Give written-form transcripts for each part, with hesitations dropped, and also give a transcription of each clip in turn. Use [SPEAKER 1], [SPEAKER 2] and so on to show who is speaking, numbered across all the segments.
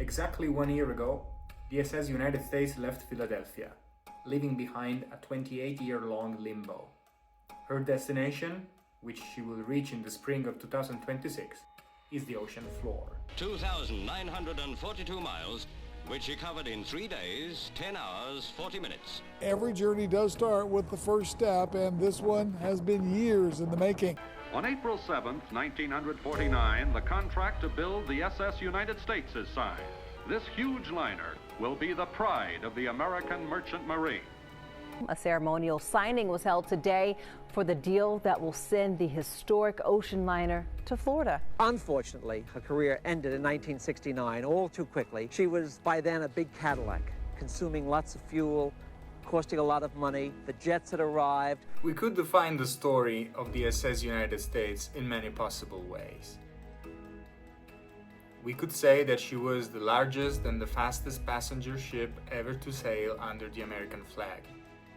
[SPEAKER 1] Exactly 1 year ago, the SS United States left Philadelphia, leaving behind a 28-year-long limbo. Her destination, which she will reach in the spring of 2026, is the ocean floor.
[SPEAKER 2] 2,942 miles, which she covered in 3 days, 10 hours, 40 minutes.
[SPEAKER 3] Every journey does start with the first step, and this one has been years in the making.
[SPEAKER 4] On April 7th, 1949, the contract to build the SS United States is signed. This huge liner will be the pride of the American merchant marine.
[SPEAKER 5] A ceremonial signing was held today for the deal that will send the historic ocean liner to Florida.
[SPEAKER 6] Unfortunately, her career ended in 1969 all too quickly. She was by then a big Cadillac, consuming lots of fuel, costing a lot of money. The jets had arrived.
[SPEAKER 1] We could define the story of the SS United States in many possible ways. We could say that she was the largest and the fastest passenger ship ever to sail under the American flag,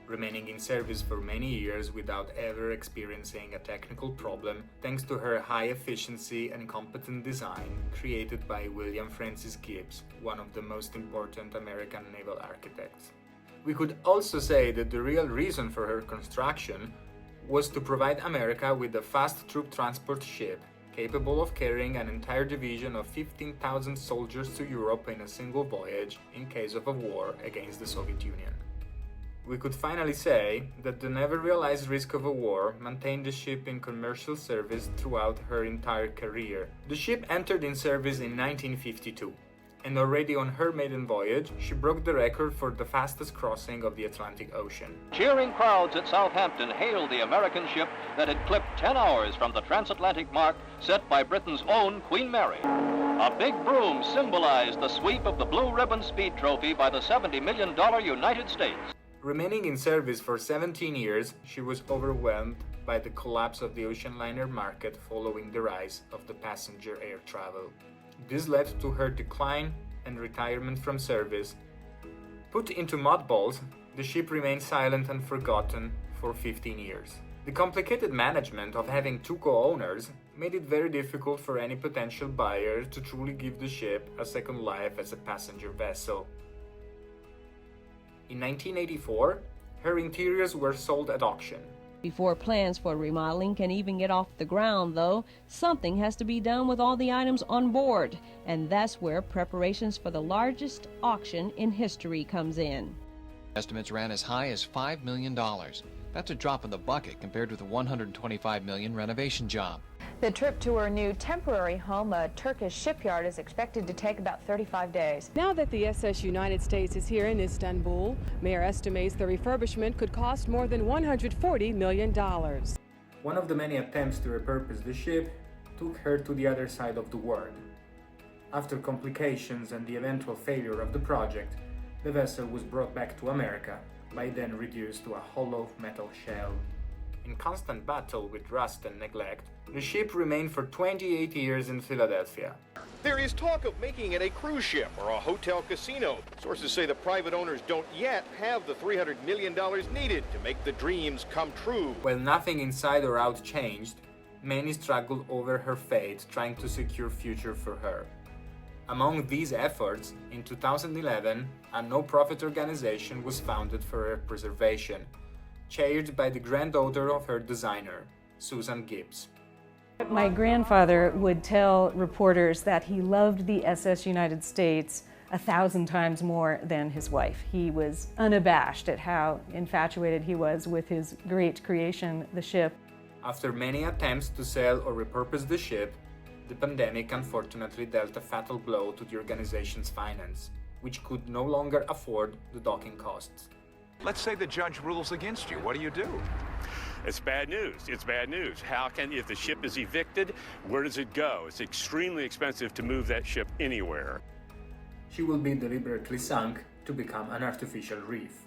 [SPEAKER 1] remaining in service for many years without ever experiencing a technical problem thanks to her high efficiency and competent design created by William Francis Gibbs, one of the most important American naval architects. We could also say that the real reason for her construction was to provide America with a fast troop transport ship capable of carrying an entire division of 15,000 soldiers to Europe in a single voyage in case of a war against the Soviet Union. We could finally say that the never realized risk of a war maintained the ship in commercial service throughout her entire career. The ship entered in service in 1952, and already on her maiden voyage, she broke the record for the fastest crossing of the Atlantic Ocean.
[SPEAKER 7] Cheering crowds at Southampton hailed the American ship that had clipped 10 hours from the transatlantic mark set by Britain's own Queen Mary. A big broom symbolized the sweep of the Blue Ribbon Speed Trophy by the $70 million United States.
[SPEAKER 1] Remaining in service for 17 years, she was overwhelmed by the collapse of the ocean liner market following the rise of the passenger air travel. This led to her decline and retirement from service. Put into mothballs, the ship remained silent and forgotten for 15 years. The complicated management of having two co-owners made it very difficult for any potential buyer to truly give the ship a second life as a passenger vessel. In 1984, her interiors were sold at auction.
[SPEAKER 8] Before plans for remodeling can even get off the ground, though, something has to be done with all the items on board, and that's where preparations for the largest auction in history comes in.
[SPEAKER 9] Estimates ran as high as $5 million. That's a drop in the bucket compared with the $125 million renovation job.
[SPEAKER 10] The trip to her new temporary home, a Turkish shipyard, is expected to take about 35 days.
[SPEAKER 11] Now that the SS United States is here in Istanbul, Mayor estimates the refurbishment could cost more than $140 million.
[SPEAKER 1] One of the many attempts to repurpose the ship took her to the other side of the world. After complications and the eventual failure of the project, the vessel was brought back to America, by then reduced to a hollow metal shell. In constant battle with rust and neglect, the ship remained for 28 years in Philadelphia.
[SPEAKER 12] There is talk of making it a cruise ship or a hotel casino. Sources say the private owners don't yet have the $300 million needed to make the dreams come true.
[SPEAKER 1] While nothing inside or out changed, many struggled over her fate, trying to secure future for her. Among these efforts, in 2011, a no-profit organization was founded for her preservation, chaired by the granddaughter of her designer, Susan Gibbs.
[SPEAKER 13] My grandfather would tell reporters that he loved the SS United States 1,000 times more than his wife. He was unabashed at how infatuated he was with his great creation, the ship.
[SPEAKER 1] After many attempts to sell or repurpose the ship, the pandemic unfortunately dealt a fatal blow to the organization's finance, which could no longer afford the docking costs.
[SPEAKER 14] Let's say the judge rules against you. What do you do?
[SPEAKER 15] It's bad news. It's bad news. If the ship is evicted, where does it go? It's extremely expensive to move that ship anywhere.
[SPEAKER 1] She will be deliberately sunk to become an artificial reef.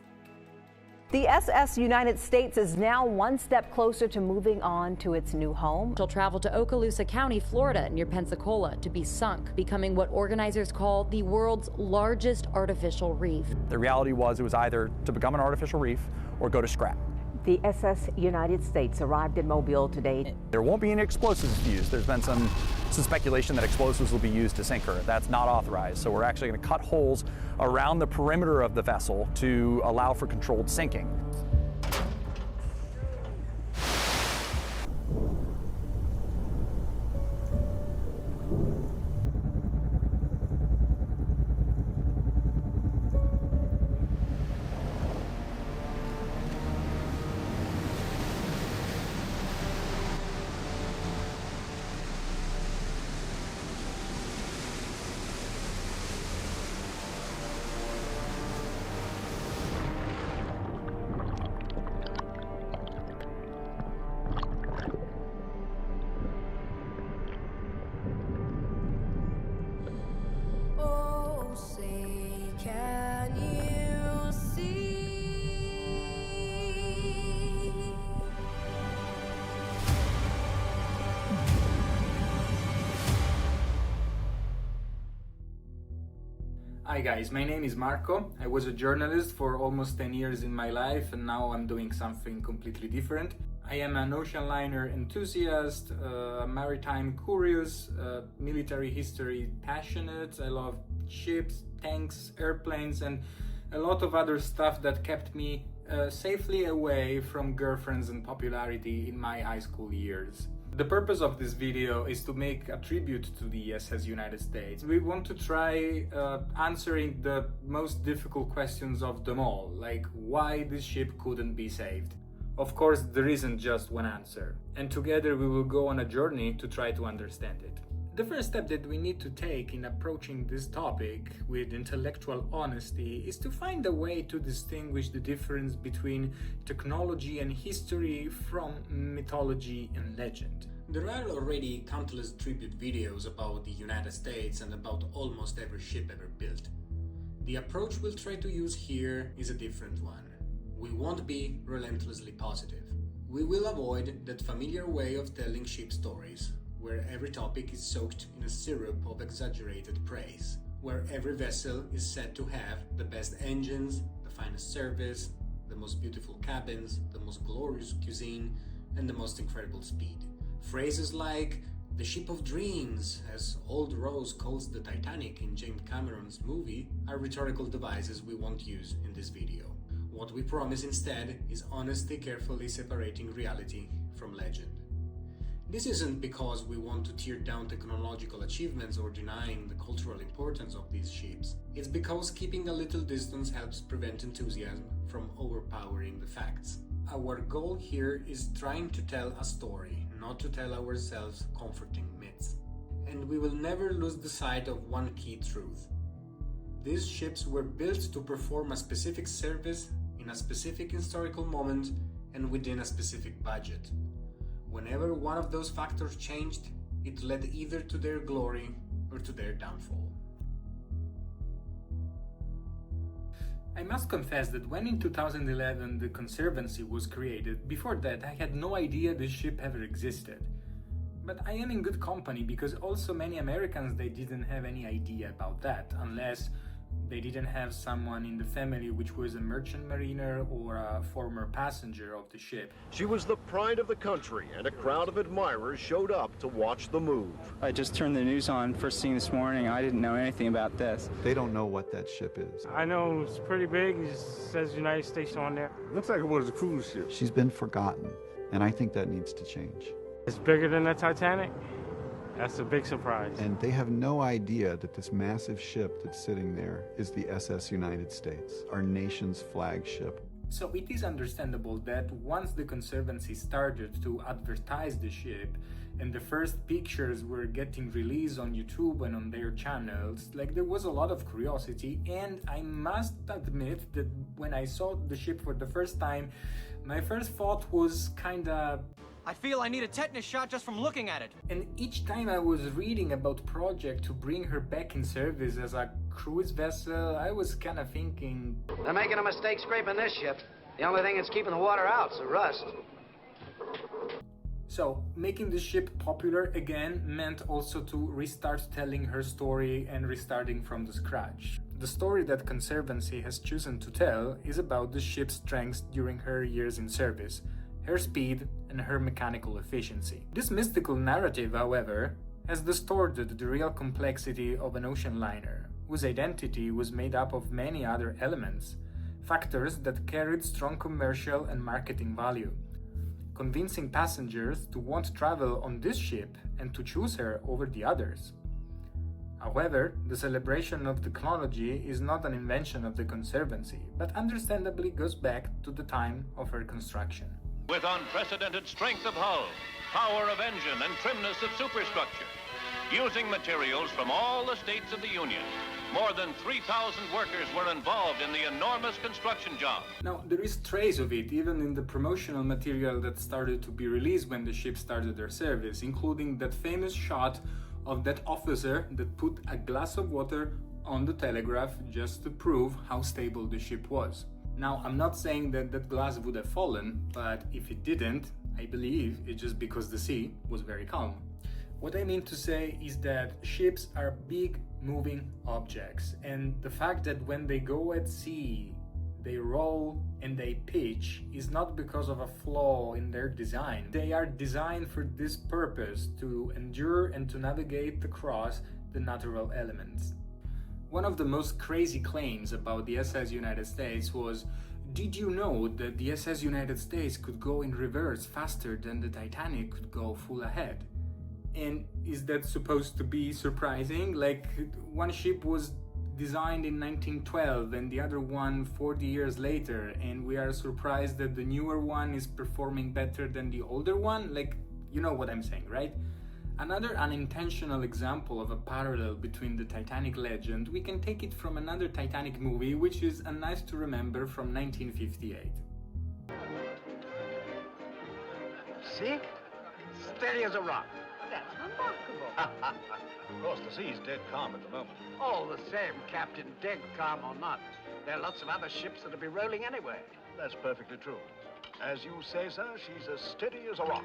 [SPEAKER 5] The SS United States is now one step closer to moving on to its new home.
[SPEAKER 16] She'll travel to Okaloosa County, Florida, near Pensacola, to be sunk, becoming what organizers call the world's largest artificial reef.
[SPEAKER 17] The reality was it was either to become an artificial reef or go to scrap.
[SPEAKER 5] The SS United States arrived in Mobile today.
[SPEAKER 17] There won't be any explosives used. There's been some speculation that explosives will be used to sink her. That's not authorized. So we're actually going to cut holes around the perimeter of the vessel to allow for controlled sinking.
[SPEAKER 1] Hi guys, my name is Marco. I was a journalist for almost 10 years in my life, and now I'm doing something completely different. I am an ocean liner enthusiast, maritime curious, military history passionate. I love ships, tanks, airplanes, and a lot of other stuff that kept me safely away from girlfriends and popularity in my high school years. The purpose of this video is to make a tribute to the SS United States. We want to try answering the most difficult questions of them all, like why this ship couldn't be saved. Of course, there isn't just one answer, and together we will go on a journey to try to understand it. The first step that we need to take in approaching this topic with intellectual honesty is to find a way to distinguish the difference between technology and history from mythology and legend. There are already countless tribute videos about the United States and about almost every ship ever built. The approach we'll try to use here is a different one. We won't be relentlessly positive. We will avoid that familiar way of telling ship stories, where every topic is soaked in a syrup of exaggerated praise, where every vessel is said to have the best engines, the finest service, the most beautiful cabins, the most glorious cuisine, and the most incredible speed. Phrases like "the ship of dreams," as Old Rose calls the Titanic in James Cameron's movie, are rhetorical devices we won't use in this video. What we promise instead is honesty, carefully separating reality from legend. This isn't because we want to tear down technological achievements or denying the cultural importance of these ships. It's because keeping a little distance helps prevent enthusiasm from overpowering the facts. Our goal here is trying to tell a story, not to tell ourselves comforting myths. And we will never lose the sight of one key truth. These ships were built to perform a specific service in a specific historical moment and within a specific budget. Whenever one of those factors changed, it led either to their glory or to their downfall. I must confess that when in 2011 the Conservancy was created, before that I had no idea this ship ever existed. But I am in good company because also many Americans, they didn't have any idea about that, unless they didn't have someone in the family which was a merchant mariner or a former passenger of the ship.
[SPEAKER 12] She was the pride of the country, and a crowd of admirers showed up to watch the move.
[SPEAKER 18] I just turned the news on first thing this morning. I didn't know anything about this.
[SPEAKER 19] They don't know what that ship is.
[SPEAKER 20] I know it's pretty big. It says United States on there.
[SPEAKER 19] Looks like it was a cruise ship. She's been forgotten, and I think that needs to change.
[SPEAKER 20] It's bigger than the Titanic. That's a big surprise.
[SPEAKER 19] And they have no idea that this massive ship that's sitting there is the SS United States, our nation's flagship.
[SPEAKER 1] So it is understandable that once the Conservancy started to advertise the ship and the first pictures were getting released on YouTube and on their channels, like there was a lot of curiosity, and I must admit that when I saw the ship for the first time, my first thought was kinda...
[SPEAKER 21] I feel I need a tetanus shot just from looking at it.
[SPEAKER 1] And each time I was reading about project to bring her back in service as a cruise vessel, I was kind of thinking...
[SPEAKER 22] They're making a mistake scraping this ship. The only thing that's keeping the water out is the rust.
[SPEAKER 1] So, making the ship popular again meant also to restart telling her story and restarting from the scratch. The story that Conservancy has chosen to tell is about the ship's strengths during her years in service, her speed, and her mechanical efficiency. This mystical narrative, however, has distorted the real complexity of an ocean liner, whose identity was made up of many other elements, factors that carried strong commercial and marketing value, convincing passengers to want to travel on this ship and to choose her over the others. However, the celebration of technology is not an invention of the Conservancy, but understandably goes back to the time of her construction.
[SPEAKER 7] With unprecedented strength of hull, power of engine, and trimness of superstructure, using materials from all the states of the Union, more than 3,000 workers were involved in the enormous construction job.
[SPEAKER 1] Now, there is trace of it even in the promotional material that started to be released when the ship started their service, including that famous shot of that officer that put a glass of water on the telegraph just to prove how stable the ship was. Now, I'm not saying that that glass would have fallen, but if it didn't, I believe it's just because the sea was very calm. What I mean to say is that ships are big moving objects, and the fact that when they go at sea, they roll and they pitch is not because of a flaw in their design. They are designed for this purpose, to endure and to navigate across the natural elements. One of the most crazy claims about the SS United States was, did you know that the SS United States could go in reverse faster than the Titanic could go full ahead? And is that supposed to be surprising? Like, one ship was designed in 1912 and the other one 40 years later, and we are surprised that the newer one is performing better than the older one? Like, you know what I'm saying, right? Another unintentional example of a parallel between the Titanic legend, we can take it from another Titanic movie, which is a nice to remember, from 1958.
[SPEAKER 22] See? Steady as a rock.
[SPEAKER 2] That's remarkable.
[SPEAKER 12] Of course, the sea's dead calm at the moment.
[SPEAKER 22] All the same, Captain, dead calm or not, there are lots of other ships that'll be rolling anyway.
[SPEAKER 12] That's perfectly true. As you say, sir, she's as steady as a rock.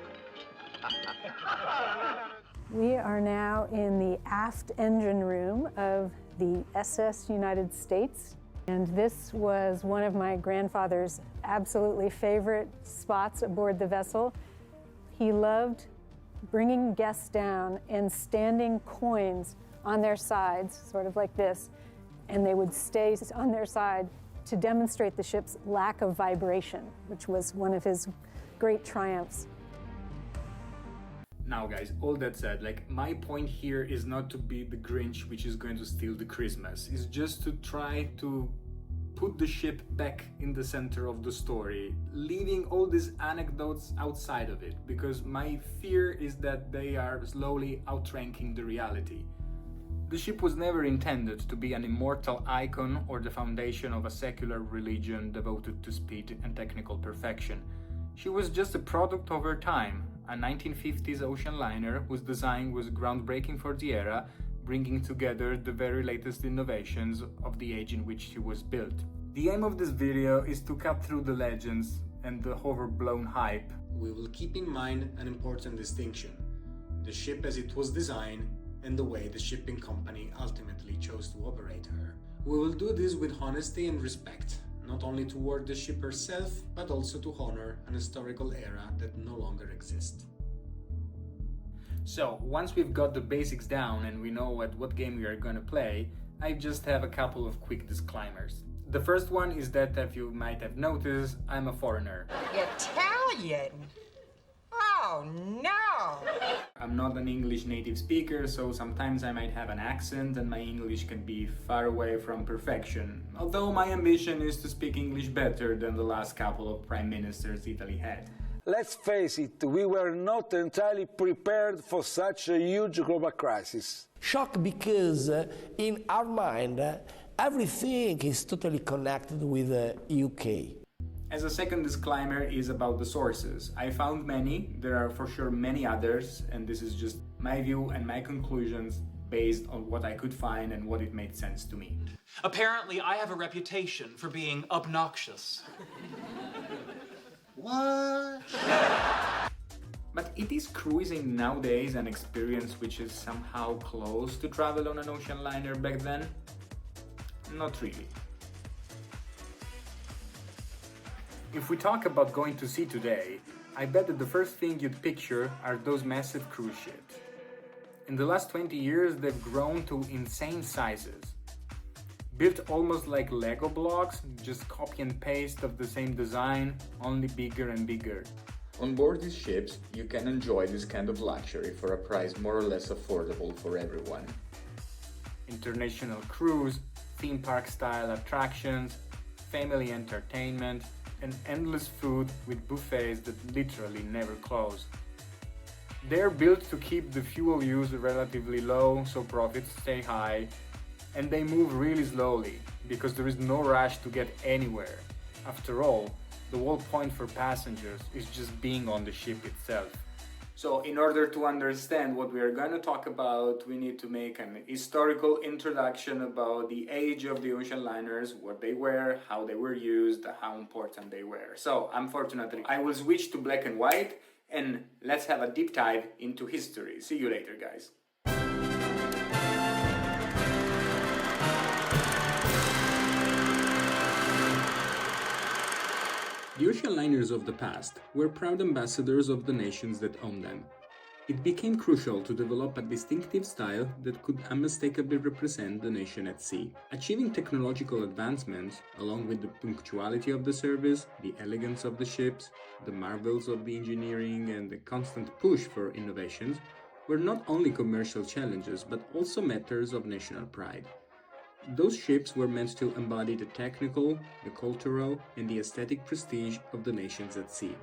[SPEAKER 13] We are now in the aft engine room of the SS United States, and this was one of my grandfather's absolutely favorite spots aboard the vessel. He loved bringing guests down and standing coins on their sides, sort of like this, and they would stay on their side to demonstrate the ship's lack of vibration, which was one of his great triumphs.
[SPEAKER 1] Now guys, all that said, like, my point here is not to be the Grinch which is going to steal the Christmas. It's just to try to put the ship back in the center of the story, leaving all these anecdotes outside of it, because my fear is that they are slowly outranking the reality. The ship was never intended to be an immortal icon or the foundation of a secular religion devoted to speed and technical perfection. She was just a product of her time, a 1950s ocean liner whose design was groundbreaking for the era, bringing together the very latest innovations of the age in which she was built. The aim of this video is to cut through the legends and the overblown hype. We will keep in mind an important distinction: the ship as it was designed and the way the shipping company ultimately chose to operate her. We will do this with honesty and respect, not only toward the ship herself, but also to honor an historical era that no longer exists. So, once we've got the basics down and we know at what game we are gonna play, I just have a couple of quick disclaimers. The first one is that, as you might have noticed, I'm a foreigner.
[SPEAKER 2] Italian? Oh, no!
[SPEAKER 1] I'm not an English native speaker, so sometimes I might have an accent and my English can be far away from perfection, although my ambition is to speak English better than the last couple of prime ministers Italy had.
[SPEAKER 3] Let's face it, we were not entirely prepared for such a huge global crisis.
[SPEAKER 23] Shock because in our mind, everything is totally connected with the UK.
[SPEAKER 1] As a second disclaimer is about the sources. I found many, there are for sure many others, and this is just my view and my conclusions based on what I could find and what it made sense to me.
[SPEAKER 24] Apparently, I have a reputation for being obnoxious.
[SPEAKER 1] What? But it is cruising nowadays an experience which is somehow close to travel on an ocean liner back then? Not really. If we talk about going to sea today, I bet that the first thing you'd picture are those massive cruise ships. In the last 20 years, they've grown to insane sizes. Built almost like Lego blocks, just copy and paste of the same design, only bigger and bigger. On board these ships, you can enjoy this kind of luxury for a price more or less affordable for everyone. International cruise, theme park style attractions, family entertainment, and endless food with buffets that literally never close. They're built to keep the fuel use relatively low so profits stay high, and they move really slowly because there is no rush to get anywhere. After all, the whole point for passengers is just being on the ship itself. So in order to understand what we are going to talk about, we need to make an historical introduction about the age of the ocean liners, what they were, how they were used, how important they were. So unfortunately, I will switch to black and white and let's have a deep dive into history. See you later, guys. The ocean liners of the past were proud ambassadors of the nations that owned them. It became crucial to develop a distinctive style that could unmistakably represent the nation at sea. Achieving technological advancements, along with the punctuality of the service, the elegance of the ships, the marvels of the engineering, and the constant push for innovations, were not only commercial challenges but also matters of national pride. Those ships were meant to embody the technical, the cultural, and the aesthetic prestige of the nations at sea.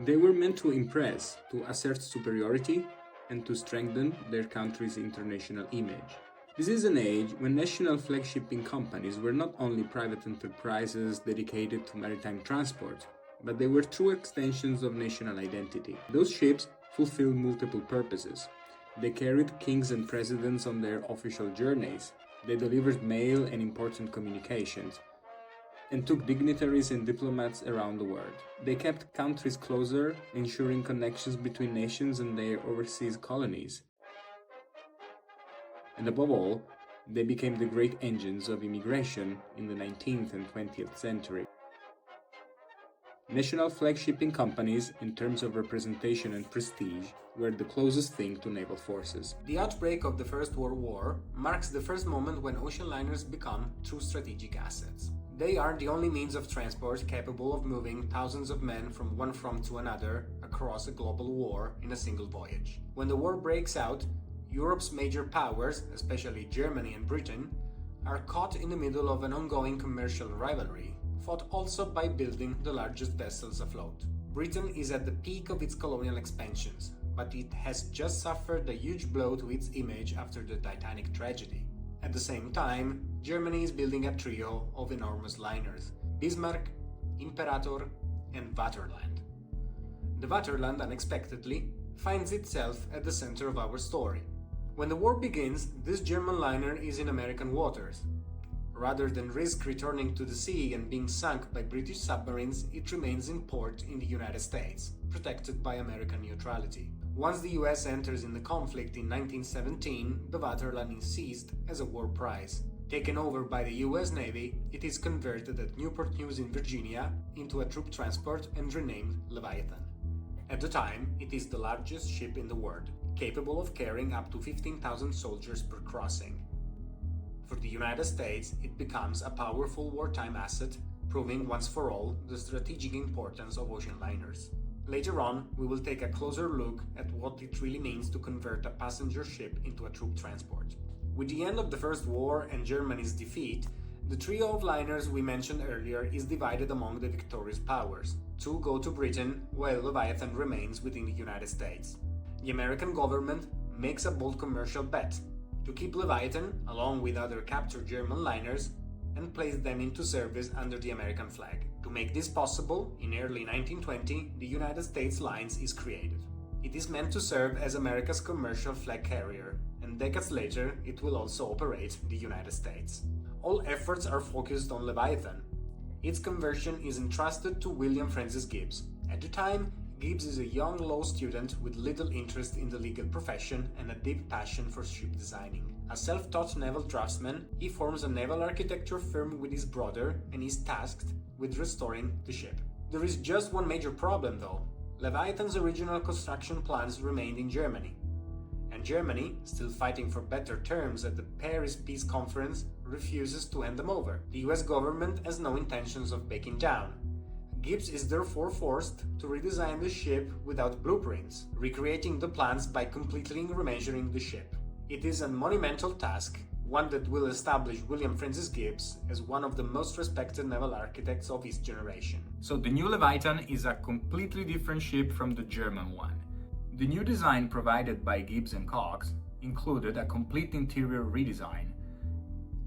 [SPEAKER 1] They were meant to impress, to assert superiority, and to strengthen their country's international image. This is an age when national flagshipping companies were not only private enterprises dedicated to maritime transport, but they were true extensions of national identity. Those ships fulfilled multiple purposes. They carried kings and presidents on their official journeys. They delivered mail and important communications, and took dignitaries and diplomats around the world. They kept countries closer, ensuring connections between nations and their overseas colonies. And above all, they became the great engines of immigration in the 19th and 20th century. National flag-shipping companies, in terms of representation and prestige, were the closest thing to naval forces. The outbreak of the First World War marks the first moment when ocean liners become true strategic assets. They are the only means of transport capable of moving thousands of men from one front to another across a global war in a single voyage. When the war breaks out, Europe's major powers, especially Germany and Britain, are caught in the middle of an ongoing commercial rivalry, fought also by building the largest vessels afloat. Britain is at the peak of its colonial expansions, but it has just suffered a huge blow to its image after the Titanic tragedy. At the same time, Germany is building a trio of enormous liners: Bismarck, Imperator, and Vaterland. The Vaterland, unexpectedly, finds itself at the center of our story. When the war begins, this German liner is in American waters. Rather than risk returning to the sea and being sunk by British submarines, it remains in port in the United States, protected by American neutrality. Once the US enters in the conflict in 1917, the Vaterland is seized as a war prize. Taken over by the US Navy, it is converted at Newport News in Virginia into a troop transport and renamed Leviathan. At the time, it is the largest ship in the world, capable of carrying up to 15,000 soldiers per crossing. For the United States, it becomes a powerful wartime asset, proving once for all the strategic importance of ocean liners. Later on, we will take a closer look at what it really means to convert a passenger ship into a troop transport. With the end of the First War and Germany's defeat, the trio of liners we mentioned earlier is divided among the victorious powers. Two go to Britain, while Leviathan remains within the United States. The American government makes a bold commercial bet to keep Leviathan, along with other captured German liners, and place them into service under the American flag. To make this possible, in early 1920, the United States Lines is created. It is meant to serve as America's commercial flag carrier, and decades later it will also operate the United States. All efforts are focused on Leviathan. Its conversion is entrusted to William Francis Gibbs. At the time, Gibbs is a young law student with little interest in the legal profession and a deep passion for ship designing. A self-taught naval draftsman, he forms a naval architecture firm with his brother and is tasked with restoring the ship. There is just one major problem though. Leviathan's original construction plans remained in Germany. And Germany, still fighting for better terms at the Paris Peace Conference, refuses to hand them over. The US government has no intentions of backing down. Gibbs is therefore forced to redesign the ship without blueprints, recreating the plans by completely remeasuring the ship. It is a monumental task, one that will establish William Francis Gibbs as one of the most respected naval architects of his generation. So the new Leviathan is a completely different ship from the German one. The new design provided by Gibbs and Cox included a complete interior redesign.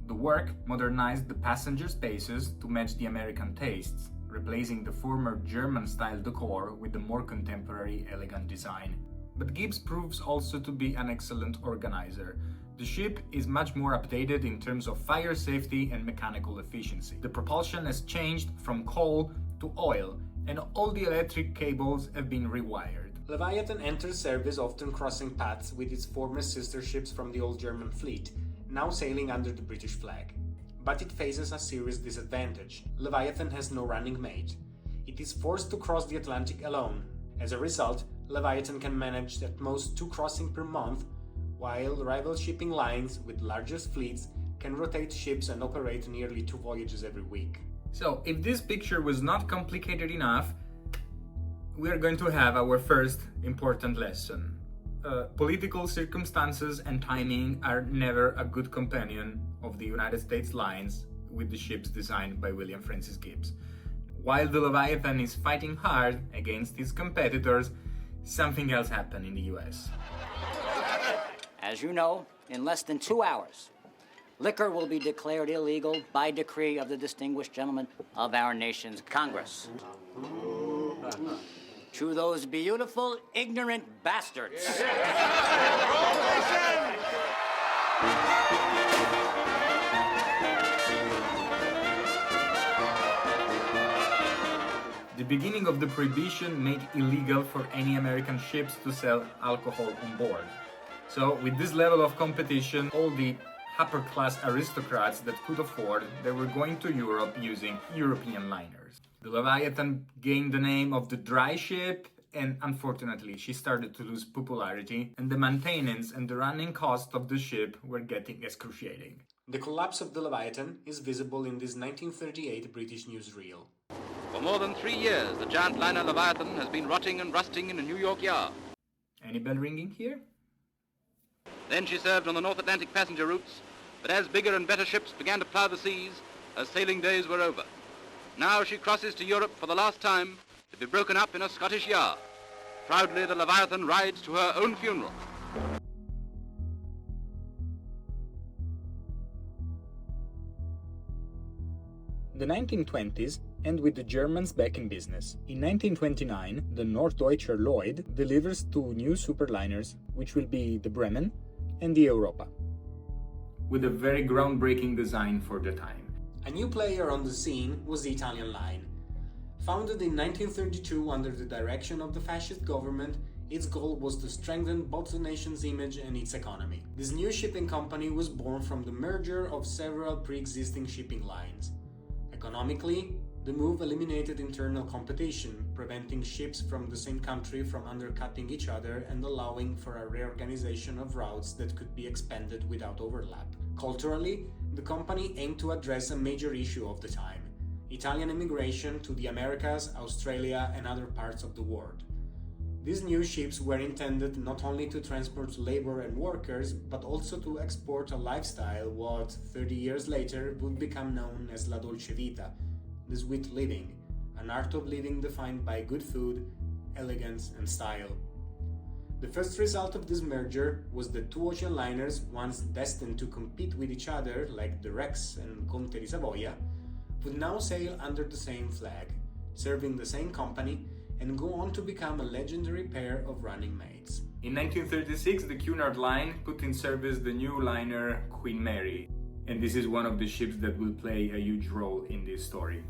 [SPEAKER 1] The work modernized the passenger spaces to match the American tastes, replacing the former German-style decor with the more contemporary, elegant design. But Gibbs proves also to be an excellent organizer. The ship is much more updated in terms of fire safety and mechanical efficiency. The propulsion has changed from coal to oil, and all the electric cables have been rewired. Leviathan enters service often crossing paths with its former sister ships from the old German fleet, now sailing under the British flag. But it faces a serious disadvantage. Leviathan has no running mate. It is forced to cross the Atlantic alone. As a result, Leviathan can manage at most 2 crossings per month, while rival shipping lines with larger fleets can rotate ships and operate nearly 2 voyages every week. So, if this picture was not complicated enough, we are going to have our first important lesson. Political circumstances and timing are never a good companion of the United States lines with the ships designed by William Francis Gibbs. While the Leviathan is fighting hard against his competitors, something else happened in the US.
[SPEAKER 4] As you know, in less than 2 hours, liquor will be declared illegal by decree of the distinguished gentlemen of our nation's Congress. To those beautiful, ignorant bastards.
[SPEAKER 1] The beginning of the prohibition made illegal for any American ships to sell alcohol on board. So, with this level of competition, all the upper-class aristocrats that could afford, they were going to Europe using European liners. The Leviathan gained the name of the dry ship, and unfortunately she started to lose popularity, and the maintenance and the running cost of the ship were getting excruciating. The collapse of the Leviathan is visible in this 1938 British newsreel.
[SPEAKER 7] For more than 3 years, the giant liner Leviathan has been rotting and rusting in a New York yard.
[SPEAKER 1] Any bell ringing here?
[SPEAKER 7] Then she served on the North Atlantic passenger routes, but as bigger and better ships began to plough the seas, her sailing days were over. Now she crosses to Europe for the last time to be broken up in a Scottish yard. Proudly, the Leviathan rides to her own funeral.
[SPEAKER 1] The 1920s end with the Germans back in business. In 1929, the Norddeutscher Lloyd delivers 2 new superliners, which will be the Bremen and the Europa, with a very groundbreaking design for the time. A new player on the scene was the Italian line. Founded in 1932 under the direction of the fascist government, its goal was to strengthen both the nation's image and its economy. This new shipping company was born from the merger of several pre-existing shipping lines. Economically, the move eliminated internal competition, preventing ships from the same country from undercutting each other and allowing for a reorganization of routes that could be expanded without overlap. Culturally, the company aimed to address a major issue of the time: Italian immigration to the Americas, Australia, and other parts of the world. These new ships were intended not only to transport labor and workers, but also to export a lifestyle what, 30 years later, would become known as La Dolce Vita, the sweet living, an art of living defined by good food, elegance, and style. The first result of this merger was that 2 ocean liners, once destined to compete with each other, like the Rex and Conte di Savoia, would now sail under the same flag, serving the same company, and go on to become a legendary pair of running mates. In 1936, the Cunard Line put in service the new liner Queen Mary, and this is one of the ships that will play a huge role in this story.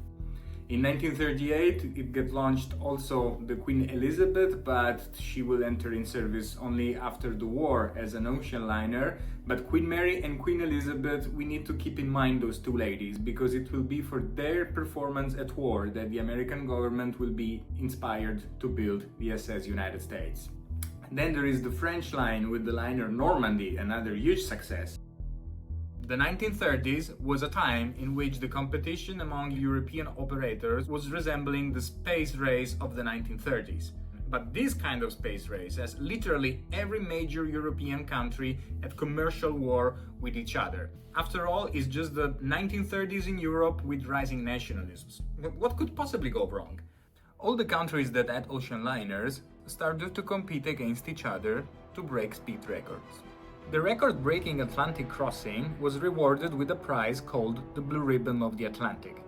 [SPEAKER 1] In 1938, it got launched also the Queen Elizabeth, but she will enter in service only after the war as an ocean liner. But Queen Mary and Queen Elizabeth, we need to keep in mind those two ladies, because it will be for their performance at war that the American government will be inspired to build the SS United States. Then there is the French line with the liner Normandy, another huge success. The 1930s was a time in which the competition among European operators was resembling the space race of the 1930s. But this kind of space race, as literally every major European country had commercial war with each other. After all, it's just the 1930s in Europe with rising nationalisms. What could possibly go wrong? All the countries that had ocean liners started to compete against each other to break speed records. The record-breaking Atlantic crossing was rewarded with a prize called the Blue Ribbon of the Atlantic.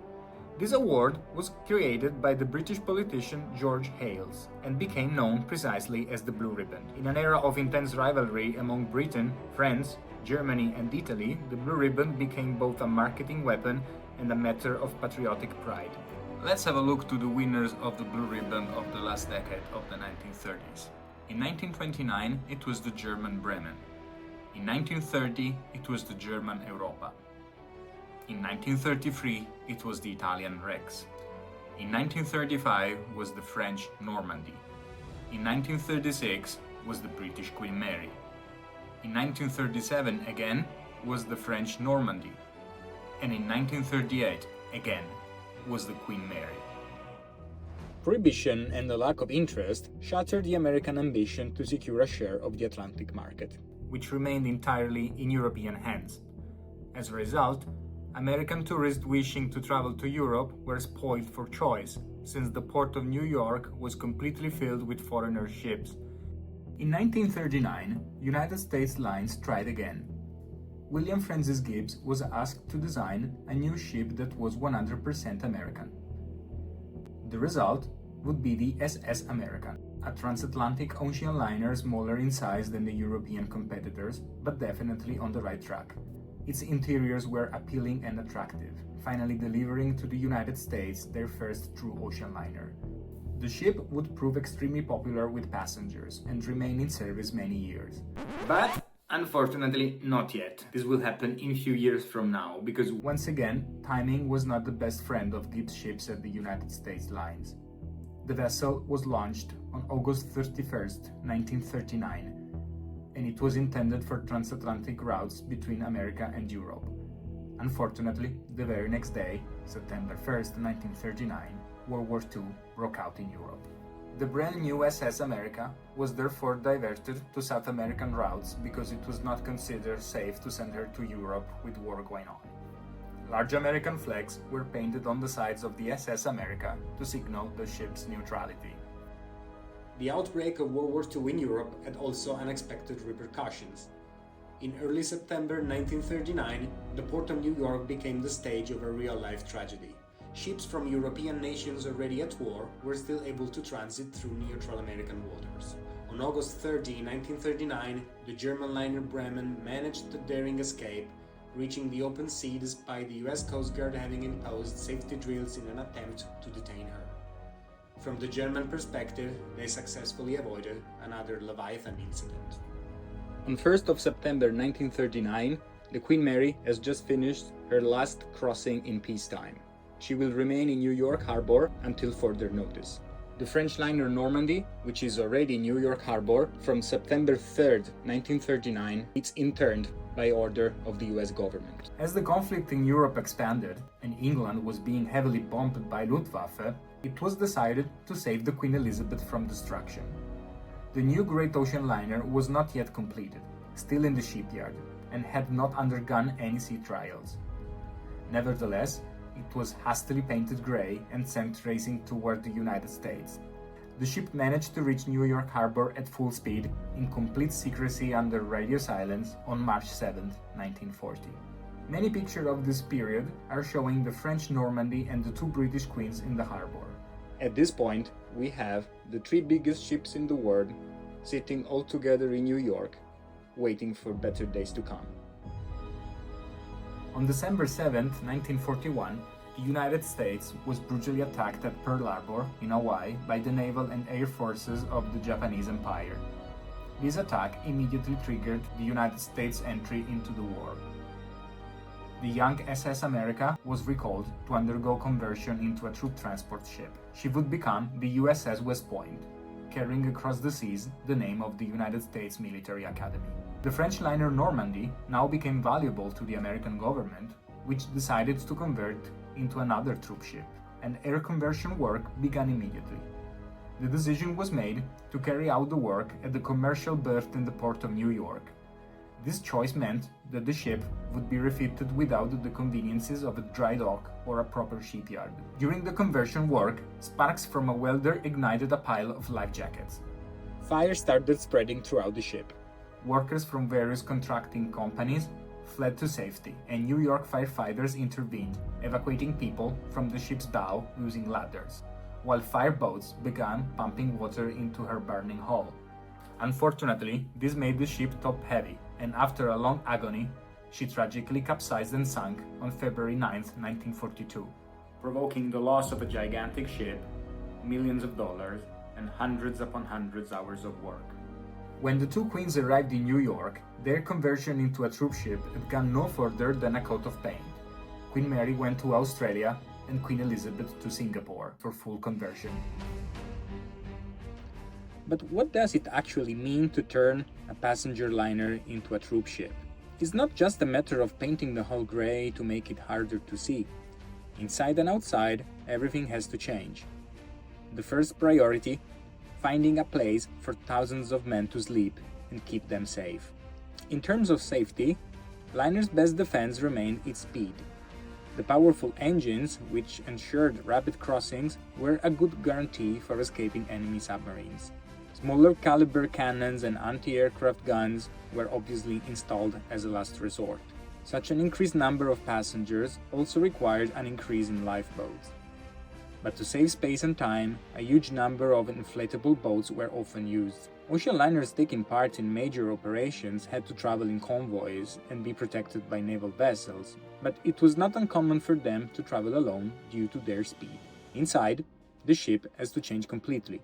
[SPEAKER 1] This award was created by the British politician George Hales and became known precisely as the Blue Ribbon. In an era of intense rivalry among Britain, France, Germany and Italy, the Blue Ribbon became both a marketing weapon and a matter of patriotic pride. Let's have a look to the winners of the Blue Ribbon of the last decade of the 1930s. In 1929, it was the German Bremen. In 1930, it was the German Europa. In 1933, it was the Italian Rex. In 1935 was the French Normandy. In 1936 was the British Queen Mary. In 1937 again was the French Normandy. And in 1938 again was the Queen Mary. Prohibition and the lack of interest shattered the American ambition to secure a share of the Atlantic market, which remained entirely in European hands. As a result, American tourists wishing to travel to Europe were spoiled for choice, since the port of New York was completely filled with foreigner ships. In 1939, United States lines tried again. William Francis Gibbs was asked to design a new ship that was 100% American. The result would be the SS American, a transatlantic ocean liner smaller in size than the European competitors, but definitely on the right track. Its interiors were appealing and attractive, finally delivering to the United States their first true ocean liner. The ship would prove extremely popular with passengers and remain in service many years. But unfortunately, not yet. This will happen in a few years from now, because once again, timing was not the best friend of Gibbs ships at the United States lines. The vessel was launched on August 31st, 1939, and it was intended for transatlantic routes between America and Europe. Unfortunately, the very next day, September 1st, 1939, World War II broke out in Europe. The brand new SS America was therefore diverted to South American routes because it was not considered safe to send her to Europe with war going on. Large American flags were painted on the sides of the SS America to signal the ship's neutrality. The outbreak of World War II in Europe had also unexpected repercussions. In early September 1939, the port of New York became the stage of a real-life tragedy. Ships from European nations already at war were still able to transit through neutral American waters. On August 30, 1939, the German liner Bremen managed the daring escape, reaching the open sea despite the US Coast Guard having imposed safety drills in an attempt to detain her. From the German perspective, they successfully avoided another Leviathan incident. On 1st of September 1939, the Queen Mary has just finished her last crossing in peacetime. She will remain in New York Harbor until further notice. The French liner Normandy, which is already in New York Harbor, from September 3rd, 1939, it's interned by order of the US government. As the conflict in Europe expanded and England was being heavily bombed by Luftwaffe, it was decided to save the Queen Elizabeth from destruction. The new Great Ocean liner was not yet completed, still in the shipyard, and had not undergone any sea trials. Nevertheless, it was hastily painted grey and sent racing toward the United States. The ship managed to reach New York Harbor at full speed, in complete secrecy under radio silence, on March 7, 1940. Many pictures of this period are showing the French Normandy and the two British queens in the harbor. At this point, we have the three biggest ships in the world sitting all together in New York, waiting for better days to come. On December 7, 1941, The United States was brutally attacked at Pearl Harbor in Hawaii by the naval and air forces of the Japanese Empire. This attack immediately triggered the United States' entry into the war. The young SS America was recalled to undergo conversion into a troop transport ship. She would become the USS West Point, carrying across the seas the name of the United States Military Academy. The French liner Normandy now became valuable to the American government, which decided to convert into another troop ship, and air conversion work began immediately. The decision was made to carry out the work at the commercial berth in the port of New York. This choice meant that the ship would be refitted without the conveniences of a dry dock or a proper shipyard. During the conversion work, sparks from a welder ignited a pile of life jackets. Fire started spreading throughout the ship. Workers from various contracting companies fled to safety, and New York firefighters intervened, evacuating people from the ship's bow using ladders, while fireboats began pumping water into her burning hull. Unfortunately, this made the ship top-heavy, and after a long agony, she tragically capsized and sank on February 9, 1942, provoking the loss of a gigantic ship, millions of dollars, and hundreds upon hundreds hours of work. When the two queens arrived in New York, their conversion into a troop ship had gone no further than a coat of paint. Queen Mary went to Australia and Queen Elizabeth to Singapore for full conversion. But what does it actually mean to turn a passenger liner into a troop ship? It's not just a matter of painting the hull gray to make it harder to see. Inside and outside, everything has to change. The first priority, finding a place for thousands of men to sleep and keep them safe. In terms of safety, liner's best defense remained its speed. The powerful engines, which ensured rapid crossings, were a good guarantee for escaping enemy submarines. Smaller caliber cannons and anti-aircraft guns were obviously installed as a last resort. Such an increased number of passengers also required an increase in lifeboats. But to save space and time, a huge number of inflatable boats were often used. Ocean liners taking part in major operations had to travel in convoys and be protected by naval vessels, but it was not uncommon for them to travel alone due to their speed. Inside, the ship has to change completely.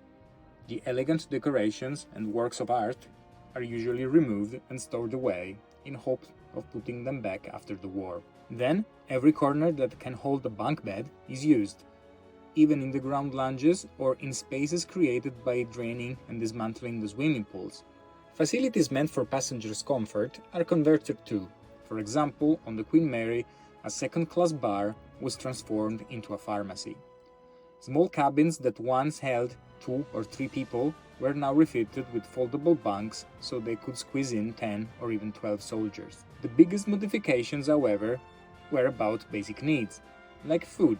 [SPEAKER 1] The elegant decorations and works of art are usually removed and stored away in hope of putting them back after the war. Then, every corner that can hold a bunk bed is used, even in the ground lounges or in spaces created by draining and dismantling the swimming pools. Facilities meant for passengers' comfort are converted too. For example, on the Queen Mary, a second-class bar was transformed into a pharmacy. Small cabins that once held 2 or 3 people were now refitted with foldable bunks so they could squeeze in 10 or even 12 soldiers. The biggest modifications, however, were about basic needs, like food.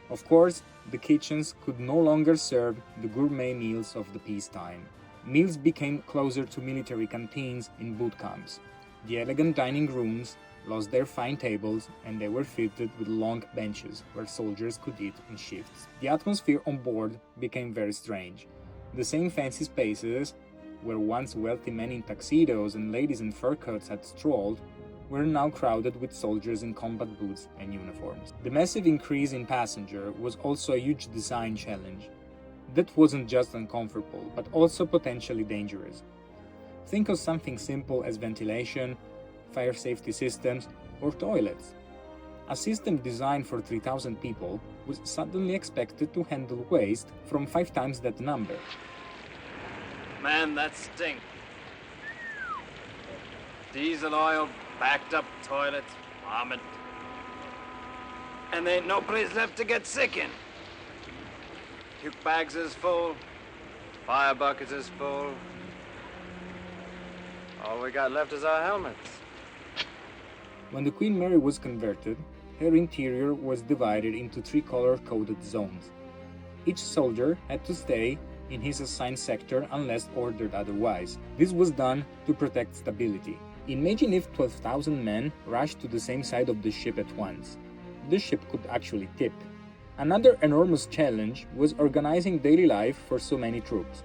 [SPEAKER 1] Of course, the kitchens could no longer serve the gourmet meals of the peacetime. Meals became closer to military canteens in boot camps. The elegant dining rooms lost their fine tables and they were fitted with long benches where soldiers could eat in shifts. The atmosphere on board became very strange. The same fancy spaces, where once wealthy men in tuxedos and ladies in fur coats had strolled, were now crowded with soldiers in combat boots and uniforms. The massive increase in passenger was also a huge design challenge. That wasn't just uncomfortable, but also potentially dangerous. Think of something simple as ventilation, fire safety systems, or toilets. A system designed for 3,000 people was suddenly expected to handle waste from 5 times that number.
[SPEAKER 6] Man, that stink. Diesel oil, backed up toilets, vomit. And there ain't no place left to get sick in. Puke bags is full, fire buckets is full. All we got left is our helmets.
[SPEAKER 1] When the Queen Mary was converted, her interior was divided into 3 color-coded zones. Each soldier had to stay in his assigned sector unless ordered otherwise. This was done to protect stability. Imagine if 12,000 men rushed to the same side of the ship at once. The ship could actually tip. Another enormous challenge was organizing daily life for so many troops.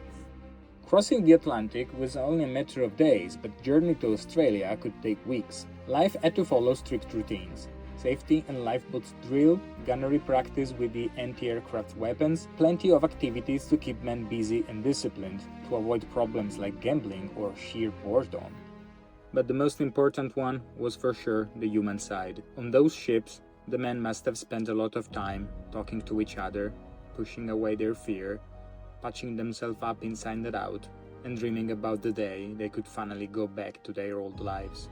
[SPEAKER 1] Crossing the Atlantic was only a matter of days, but journey to Australia could take weeks. Life had to follow strict routines. Safety and lifeboats drill, gunnery practice with the anti-aircraft weapons, plenty of activities to keep men busy and disciplined to avoid problems like gambling or sheer boredom. But the most important one was for sure the human side. On those ships, the men must have spent a lot of time talking to each other, pushing away their fear, patching themselves up inside and out, and dreaming about the day they could finally go back to their old lives.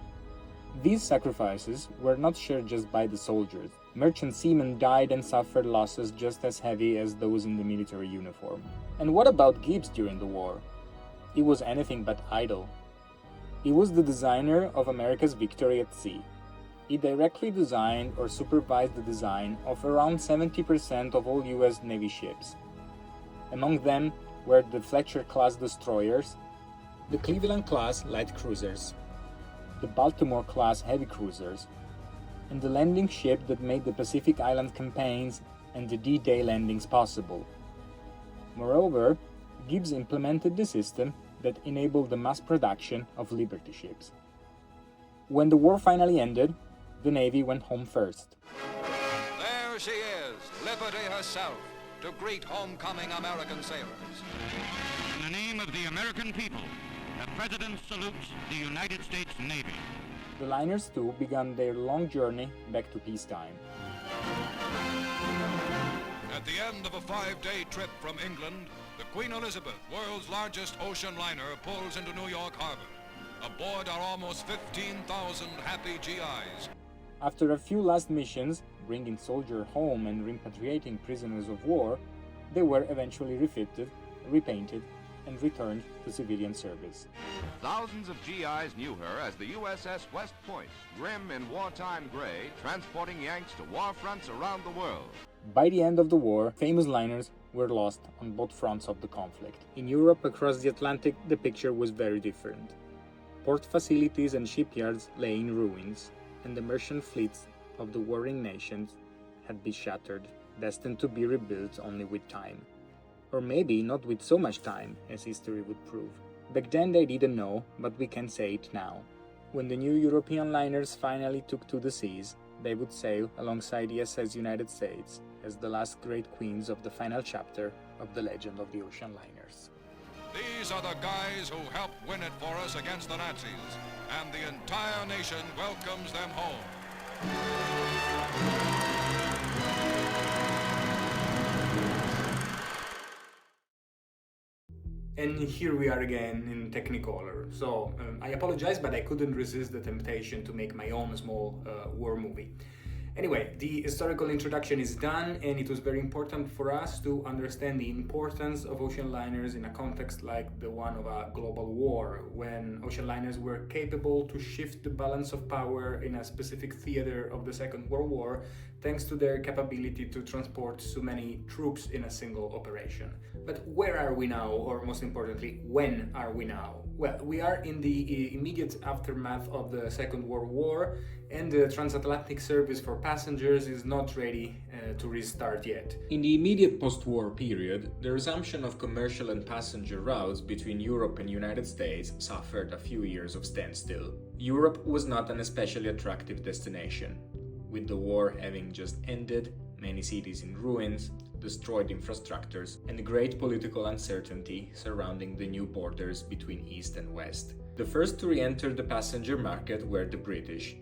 [SPEAKER 1] These sacrifices were not shared just by the soldiers. Merchant seamen died and suffered losses just as heavy as those in the military uniform. And what about Gibbs during the war? He was anything but idle. He was the designer of America's victory at sea. He directly designed or supervised the design of around 70% of all US Navy ships. Among them were the Fletcher-class destroyers, the Cleveland-class light cruisers, the Baltimore-class heavy cruisers, and the landing ship that made the Pacific Island campaigns and the D-Day landings possible. Moreover, Gibbs implemented the system that enabled the mass production of Liberty ships. When the war finally ended, the Navy went home first.
[SPEAKER 14] There she is, Liberty herself, to greet homecoming American sailors.
[SPEAKER 8] In the name of the American people, the President salutes the United States Navy.
[SPEAKER 1] The liners too began their long journey back to peacetime.
[SPEAKER 14] At the end of a 5-day trip from England, the Queen Elizabeth, world's largest ocean liner, pulls into New York Harbor. Aboard are almost 15,000 happy GIs.
[SPEAKER 1] After a few last missions, bringing soldiers home and repatriating prisoners of war, they were eventually refitted, repainted, and returned to civilian service.
[SPEAKER 9] Thousands of GIs knew her as the USS West Point, grim in wartime gray, transporting Yanks to war fronts around the world.
[SPEAKER 1] By the end of the war, famous liners were lost on both fronts of the conflict. In Europe, across the Atlantic, the picture was very different. Port facilities and shipyards lay in ruins, and the merchant fleets of the warring nations had been shattered, destined to be rebuilt only with time. Or maybe not with so much time, as history would prove. Back then they didn't know, but we can say it now. When the new European liners finally took to the seas, they would sail alongside the SS United States as the last great queens of the final chapter of the legend of the ocean liners.
[SPEAKER 14] These are the guys who helped win it for us against the Nazis, and the entire nation welcomes them home.
[SPEAKER 1] And here we are again in Technicolor. So I apologize, but I couldn't resist the temptation to make my own small war movie. Anyway, the historical introduction is done, and it was very important for us to understand the importance of ocean liners in a context like the one of a global war, when ocean liners were capable to shift the balance of power in a specific theater of the Second World War, thanks to their capability to transport so many troops in a single operation. But where are we now, or most importantly, when are we now? Well, we are in the immediate aftermath of the Second World War, and the transatlantic service for passengers is not ready to restart yet. In the immediate post-war period, the resumption of commercial and passenger routes between Europe and United States suffered a few years of standstill. Europe was not an especially attractive destination. With the war having just ended, many cities in ruins, destroyed infrastructures, and great political uncertainty surrounding the new borders between East and West. The first to re-enter the passenger market were the British.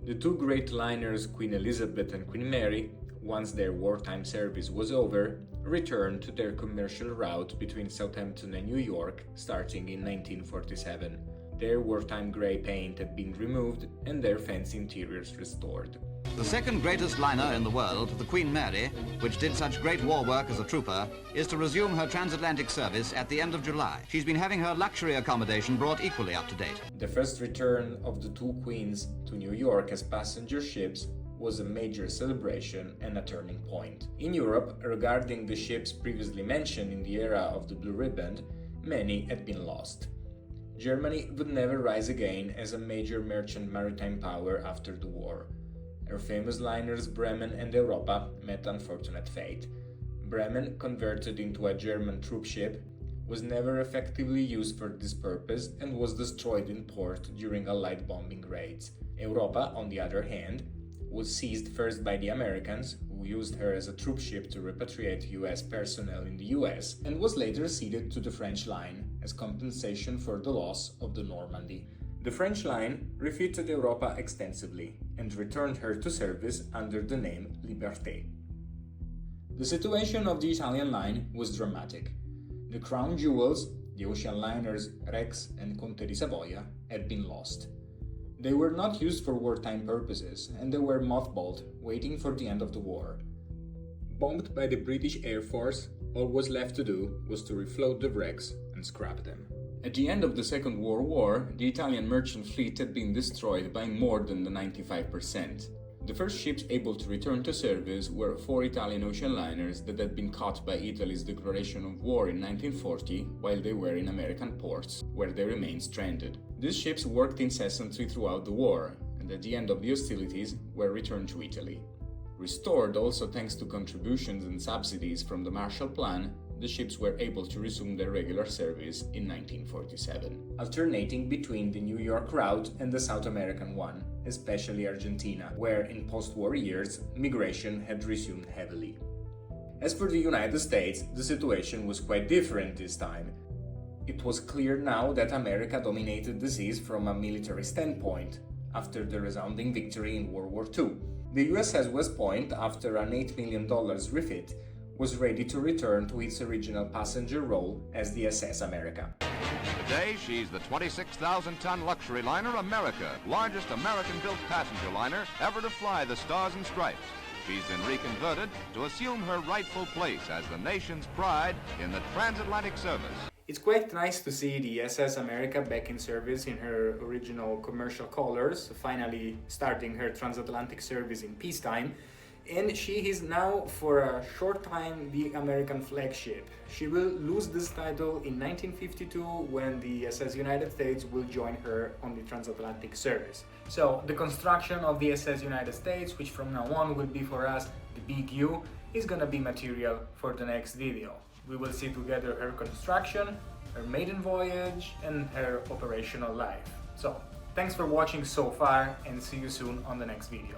[SPEAKER 1] The two great liners Queen Elizabeth and Queen Mary, once their wartime service was over, returned to their commercial route between Southampton and New York starting in 1947. Their wartime grey paint had been removed and their fancy interiors restored.
[SPEAKER 10] The second greatest liner in the world, the Queen Mary, which did such great war work as a trooper, is to resume her transatlantic service at the end of July. She's been having her luxury accommodation brought equally up to date.
[SPEAKER 1] The first return of the two queens to New York as passenger ships was a major celebration and a turning point. In Europe, regarding the ships previously mentioned in the era of the Blue Riband, many had been lost. Germany would never rise again as a major merchant maritime power after the war. Her famous liners Bremen and Europa met unfortunate fate. Bremen, converted into a German troop ship, was never effectively used for this purpose and was destroyed in port during Allied bombing raids. Europa, on the other hand, was seized first by the Americans, who used her as a troop ship to repatriate US personnel in the US, and was later ceded to the French line as compensation for the loss of the Normandy. The French line refitted Europa extensively and returned her to service under the name Liberté. The situation of the Italian line was dramatic. The crown jewels, the ocean liners Rex and Conte di Savoia, had been lost. They were not used for wartime purposes, and they were mothballed, waiting for the end of the war. Bombed by the British Air Force, all was left to do was to refloat the wrecks and scrap them. At the end of the Second World War, the Italian merchant fleet had been destroyed by more than 95%. The first ships able to return to service were 4 Italian ocean liners that had been caught by Italy's declaration of war in 1940 while they were in American ports, where they remained stranded. These ships worked incessantly throughout the war, and at the end of the hostilities were returned to Italy. Restored also thanks to contributions and subsidies from the Marshall Plan, the ships were able to resume their regular service in 1947, alternating between the New York route and the South American one, especially Argentina, where in post-war years migration had resumed heavily. As for the United States, the situation was quite different this time. It was clear now that America dominated the seas from a military standpoint, after the resounding victory in World War II. The USS West Point, after an $8 million refit, was ready to return to its original passenger role as the SS America.
[SPEAKER 9] Today, she's the 26,000-ton luxury liner America, largest American-built passenger liner ever to fly the Stars and Stripes. She's been reconverted to assume her rightful place as the nation's pride in the transatlantic service.
[SPEAKER 1] It's quite nice to see the SS America back in service in her original commercial colors, finally starting her transatlantic service in peacetime. And she is now, for a short time, the American flagship. She will lose this title in 1952 when the SS United States will join her on the transatlantic service. So the construction of the SS United States, which from now on will be for us the Big U, is gonna be material for the next video. We will see together her construction, her maiden voyage, and her operational life. So thanks for watching so far, and see you soon on the next video.